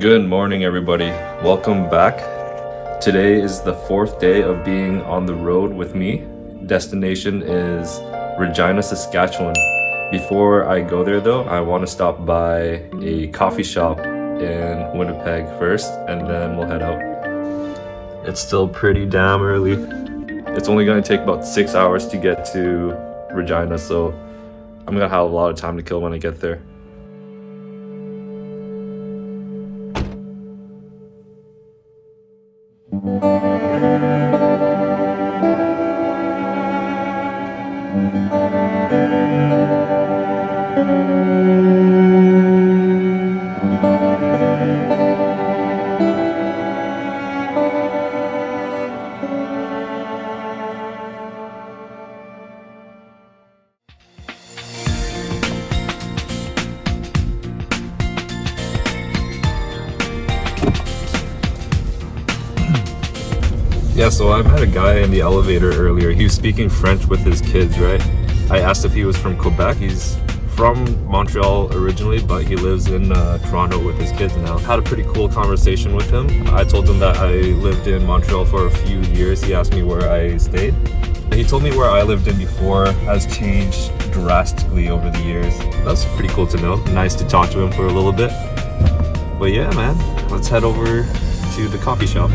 Good morning, everybody. Welcome back. Today is the fourth day of being on the road with me. Destination is Regina, Saskatchewan. Before I go there though, I want to stop by a coffee shop in Winnipeg first, and then we'll head out. It's still pretty damn early. It's only going to take about 6 hours to get to Regina, so I'm going to have a lot of time to kill when I get there. Yeah, so I met a guy in the elevator earlier. He was speaking French with his kids, right? I asked if he was from Quebec. He's from Montreal originally, but he lives in Toronto with his kids now. Had a pretty cool conversation with him. I told him that I lived in Montreal for a few years. He asked me where I stayed. He told me where I lived in before has changed drastically over the years. That's pretty cool to know. Nice to talk to him for a little bit. But yeah, man, let's head over to the coffee shop.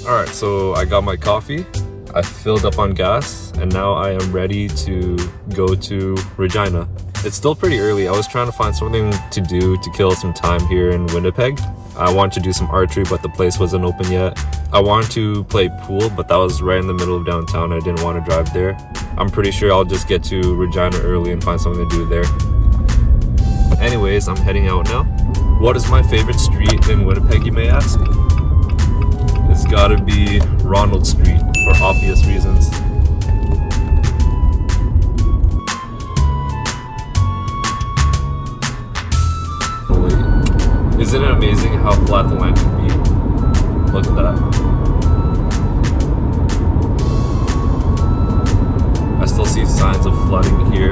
Alright, so I got my coffee, I filled up on gas, and now I am ready to go to Regina. It's still pretty early. I was trying to find something to do to kill some time here in Winnipeg. I wanted to do some archery, but the place wasn't open yet. I wanted to play pool, but that was right in the middle of downtown. I didn't want to drive there. I'm pretty sure I'll just get to Regina early and find something to do there. Anyways, I'm heading out now. What is my favorite street in Winnipeg, you may ask? It's gotta be Ronald Street for obvious reasons. Isn't it amazing how flat the land can be? Look at that. I still see signs of flooding here.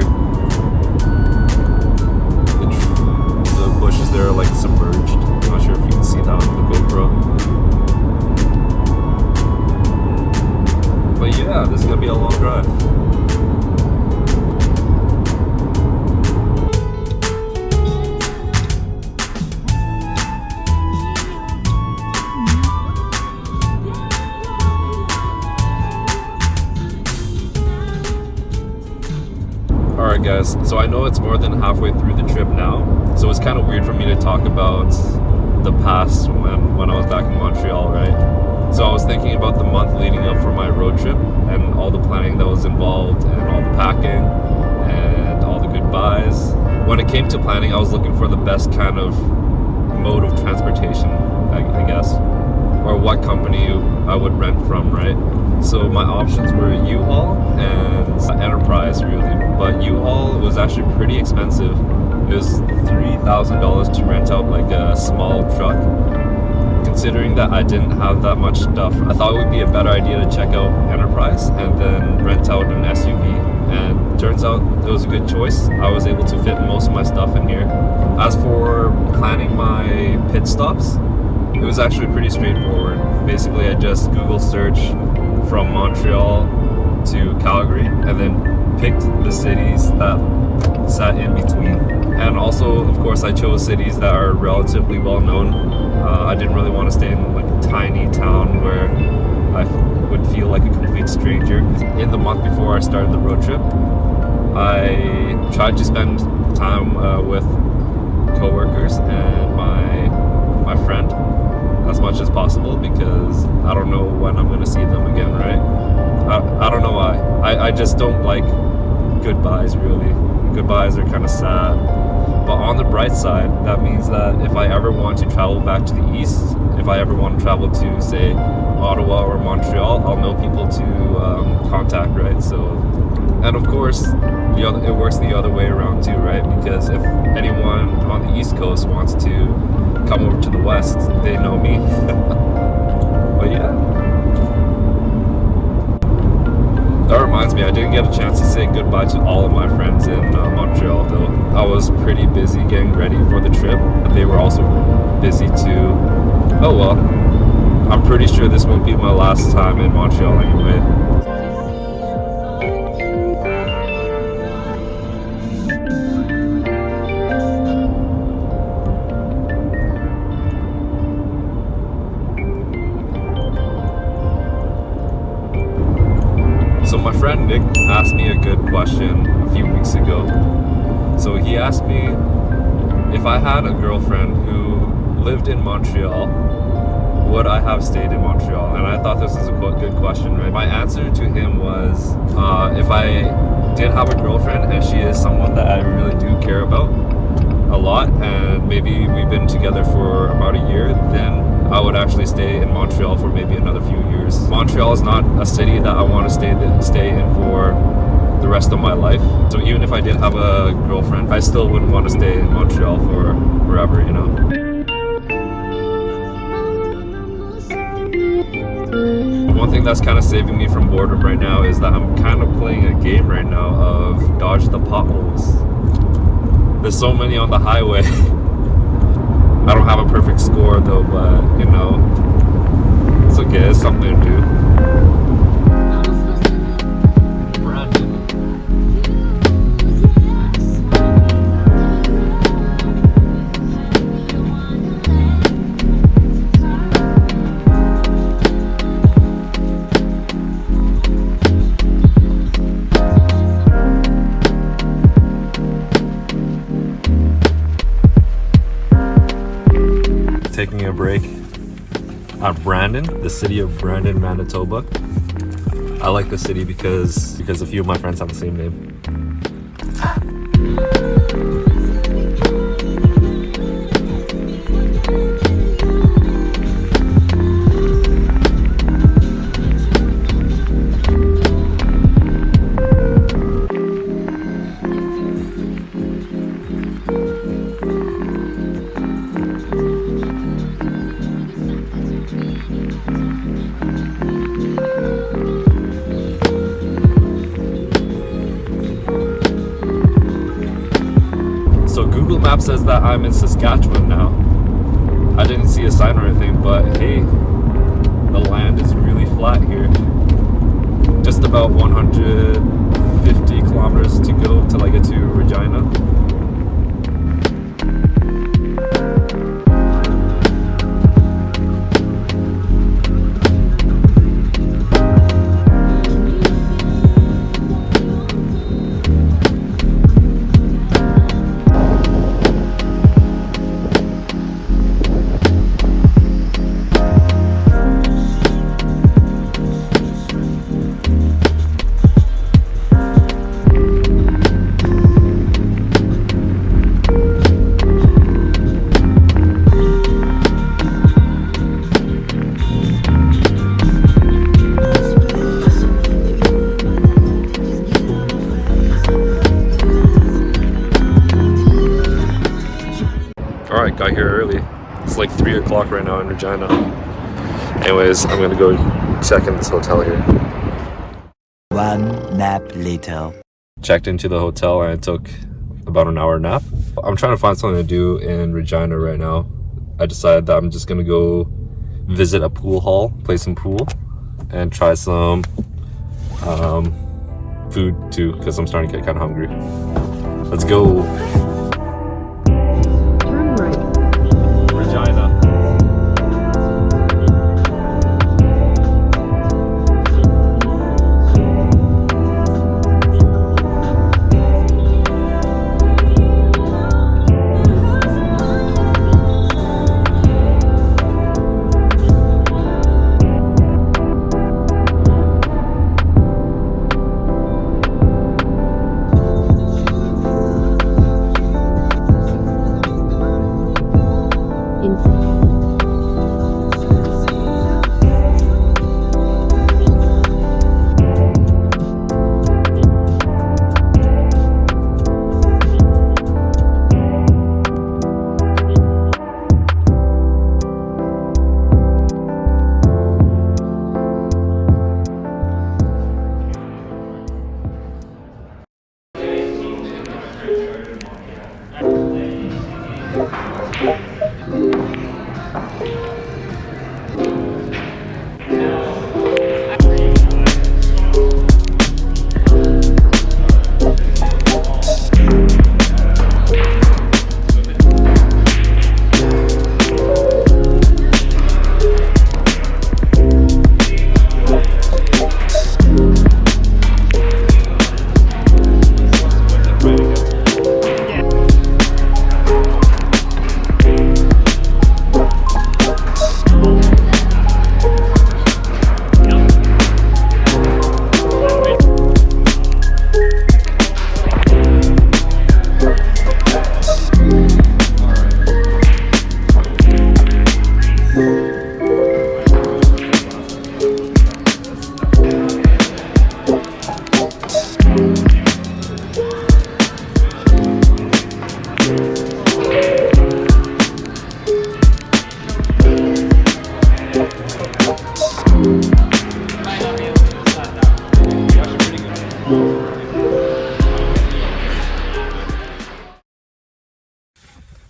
The bushes there are like submerged. I'm not sure if you can see that on the GoPro. But yeah, this is gonna be a long drive. Alright guys, so I know it's more than halfway through the trip now, so it's kind of weird for me to talk about the past when I was back in Montreal, right? So I was thinking about the month leading up for my road trip and all the planning that was involved and all the packing and all the goodbyes. When it came to planning, I was looking for the best kind of mode of transportation, I guess, or what company I would rent from, right? So my options were U-Haul and Enterprise, really. But U-Haul was actually pretty expensive. It was $3,000 to rent out like a small truck. Considering that I didn't have that much stuff, I thought it would be a better idea to check out Enterprise and then rent out an SUV. And turns out it was a good choice. I was able to fit most of my stuff in here. As for planning my pit stops, it was actually pretty straightforward. Basically, I just Google search from Montreal to Calgary and then picked the cities that sat in between. And also, of course, I chose cities that are relatively well known. I didn't really want to stay in like a tiny town where I would feel like a complete stranger. In the month before I started the road trip, I tried to spend time with coworkers and my friend as much as possible because I don't know when I'm going to see them again, right? I don't know why. I just don't like goodbyes, really. goodbyes are kind of sad. But on the bright side, that means that if I ever want to travel back to the east, if I ever want to travel to, say, Ottawa or Montreal, I'll know people to contact, right? So, and of course, it works the other way around too, right? Because if anyone on the East Coast wants to come over to the West, they know me. But yeah. That reminds me, I didn't get a chance to say goodbye to all of my friends in Montreal, though. I was pretty busy getting ready for the trip. They were also busy too. Oh well, I'm pretty sure this won't be my last time in Montreal anyway. So my friend Nick asked me a good question a few weeks ago. So he asked me if I had a girlfriend who lived in Montreal, would I have stayed in Montreal? And I thought this was a good question, right? My answer to him was, if I did have a girlfriend and she is someone that I really do care about a lot, and maybe we've been together for about a year, then I would actually stay in Montreal for maybe another few years. Montreal is not a city that I want to stay in for the rest of my life. So even if I did have a girlfriend, I still wouldn't want to stay in Montreal for forever, you know? One thing that's kind of saving me from boredom right now is that I'm kind of playing a game right now of dodge the potholes. There's so many on the highway. I don't have a perfect score though, but you know, it's okay, it's something to do. Taking a break at Brandon, the city of Brandon, Manitoba. I like the city because a few of my friends have the same name. Google Maps says that I'm in Saskatchewan now. I didn't see a sign or anything, but hey, the land is really flat here. Just about 150 kilometers to go till I get to Regina. Alright, got here early. It's like 3 o'clock right now in Regina. Anyways, I'm gonna go check in this hotel here. One nap later. Checked into the hotel and I took about an hour nap. I'm trying to find something to do in Regina right now. I decided that I'm just gonna go visit a pool hall, play some pool, and try some food too, because I'm starting to get kind of hungry. Let's go. Turn right. Regina.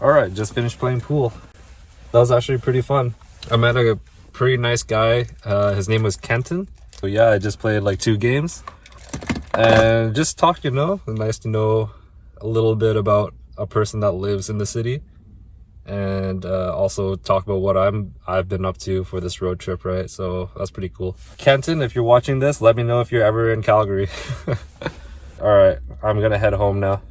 Alright, just finished playing pool. That was actually pretty fun. I met a pretty nice guy. His name was Kenton. So yeah, I just played like 2 games. And just talk, you know. Nice to know a little bit about a person that lives in the city. And also talk about what I've been up to for this road trip, right? So that's pretty cool. Kenton, if you're watching this, let me know if you're ever in Calgary. Alright, I'm gonna head home now.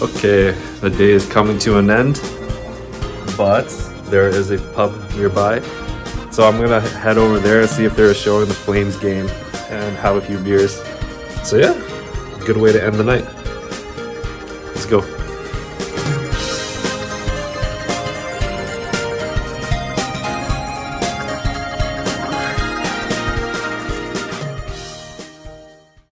Okay, the day is coming to an end, but there is a pub nearby. So I'm gonna head over there and see if they're showing the Flames game and have a few beers. So yeah, good way to end the night. Let's go.